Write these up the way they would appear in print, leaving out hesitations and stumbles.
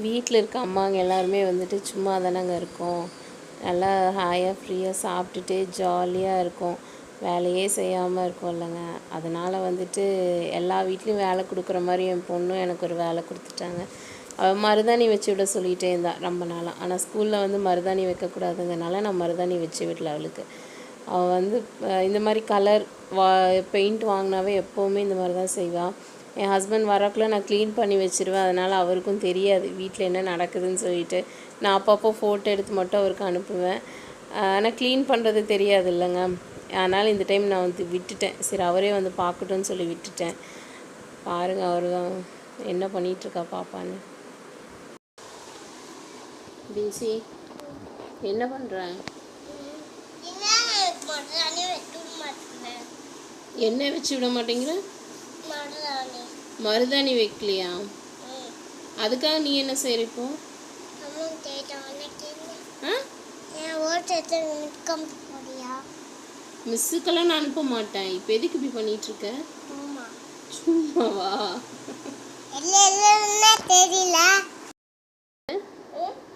வீட்டில் இருக்க அம்மாங்க எல்லாருமே வந்துட்டு சும்மா தானேங்க இருக்கோம். நல்லா ஹாயாக ஃப்ரீயாக சாப்பிட்டுட்டு ஜாலியாக இருக்கும். வேலையே செய்யாமல் இருக்கோம் இல்லைங்க. அதனால் வந்துட்டு எல்லா வீட்லேயும் வேலை கொடுக்குற மாதிரி என் பொண்ணும் எனக்கு ஒரு வேலை கொடுத்துட்டாங்க. அவள் மருதாணி வச்சு விட சொல்லிகிட்டே இருந்தாள் ரொம்ப நாளாக. ஆனால் ஸ்கூலில் வந்து மருதாணி வைக்கக்கூடாதுங்கிறனால நான் மருதாணி வச்சு விடல அவளுக்கு. அவள் வந்து இந்த மாதிரி கலர் பெயிண்ட் வாங்கினாவே எப்போவுமே இந்த மாதிரி தான் செய்வாள். என் ஹஸ்பண்ட் வரக்குள்ளே நான் க்ளீன் பண்ணி வச்சுருவேன். அதனால் அவருக்கும் தெரியாது வீட்டில் என்ன நடக்குதுன்னு சொல்லிட்டு. நான் அப்பப்போ ஃபோட்டோ எடுத்து மட்டும் அவருக்கு அனுப்புவேன். ஆனால் க்ளீன் பண்ணுறது தெரியாது இல்லைங்க. அதனால் இந்த டைம் நான் வந்து விட்டுட்டேன். சரி அவரே வந்து பார்க்கட்டும்னு சொல்லி விட்டுட்டேன். பாருங்கள் அவர் தான் என்ன பண்ணிகிட்ருக்கா பாப்பான்னு. பின்சி என்ன பண்ணுறேன்? என்ன வச்சு விட மாட்டேங்கிற? மருதாணி வைக்கலையா? அதுக்காக நீ என்ன செய்கிற இப்போ? மிஸ்ஸுக்கெல்லாம் நான் அனுப்ப மாட்டேன். இப்போ எதுக்கு இப்படி பண்ணிட்டு இருக்க? சும்மாவா? தெரியல.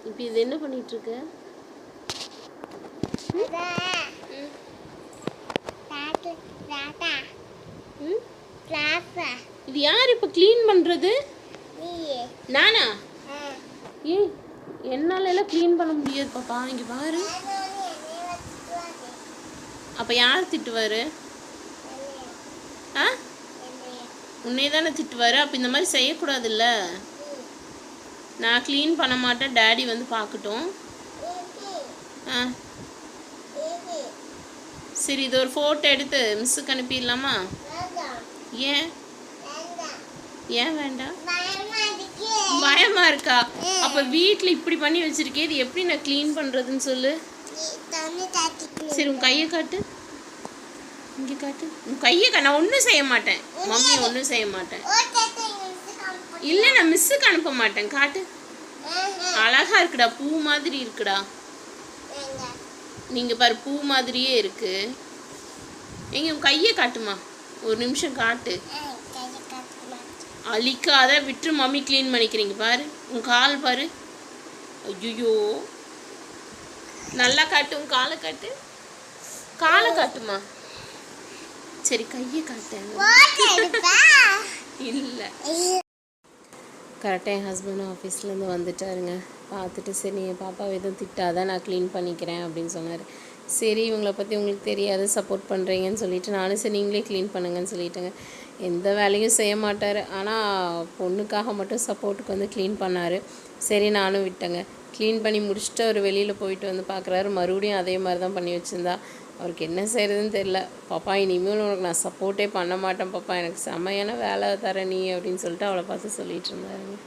இப்போ இது என்ன பண்ணிட்டு இருக்க? இது யார் இப்போ க்ளீன் பண்ணுறது? நானா? ஏய் என்னால் எல்லாம் க்ளீன் பண்ண முடியாது பாப்பா. இங்கே பாரு. அப்போ யார் திட்டுவார்? ஆ உன்னே தானே திட்டுவார். அப்போ இந்த மாதிரி செய்யக்கூடாதுல்ல. நான் க்ளீன் பண்ண மாட்டேன். டேடி வந்து பார்க்கட்டும். ஆ சரி, இது ஒரு ஃபோட்டோ எடுத்து மிஸ்ஸுக்கு அனுப்பிடலாமா? ஏன் ஏன் வேண்டாம்? பயமாக இருக்கா? அப்போ வீட்டில் இப்படி பண்ணி வச்சுருக்கே, இது எப்படி நான் க்ளீன் பண்ணுறதுன்னு சொல்லு. சரி உன் கையை காட்டு. இங்கே காட்டு உன் கையை. நான் ஒன்றும் செய்ய மாட்டேன். மம்மி ஒன்றும் செய்ய மாட்டேன். இல்லை நான் மிஸ்ஸுக்கு அனுப்ப மாட்டேன். காட்டு. அழகா இருக்குடா, பூ மாதிரி இருக்குடா. நீங்கள் பாரு, பூ மாதிரியே இருக்கு. எங்க உன் கையை காட்டுமா? ஒரு நிமிஷம் காட்டு. அழிக்காத, விட்டு மம்மி க்ளீன் பண்ணிக்கிறீங்க பாரு. உன் கால் பாரு. ஐயோ நல்லா காட்டு. உன் காலை காட்டு. காலை காட்டுமா? சரி கையை காட்டேன். இல்லை கரெக்டாக என் ஹஸ்பண்ட் ஆஃபீஸ்லேருந்து வந்துட்டாருங்க. பார்த்துட்டு சரி என் பாப்பாவை எதுவும் திட்டாதான் நான் க்ளீன் பண்ணிக்கிறேன் அப்படின்னு சொன்னார். சரி இவங்களை பற்றி உங்களுக்கு தெரியாது, சப்போர்ட் பண்ணுறீங்கன்னு சொல்லிவிட்டு நானும் சரி நீங்களே க்ளீன் பண்ணுங்கன்னு சொல்லிட்டேங்க. எந்த வேலையும் செய்ய மாட்டார். ஆனால் பொண்ணுக்காக மட்டும் சப்போர்ட்டுக்கு வந்து க்ளீன் பண்ணார். சரி நானும் விட்டேங்க. க்ளீன் பண்ணி முடிச்சுட்டு அவர் வெளியில் போயிட்டு வந்து பார்க்குறாரு. மறுபடியும் அதே மாதிரி தான் பண்ணி வச்சுருந்தா. அவருக்கு என்ன செய்கிறதுன்னு தெரில. பாப்பா இனிமேல் உனக்கு நான் சப்போர்ட்டே பண்ண மாட்டேன் பாப்பா, எனக்கு செம்மையான வேலை தர நீ அப்படின்னு சொல்லிட்டு அவளை பார்த்து சொல்லிகிட்டு இருந்தாருங்க.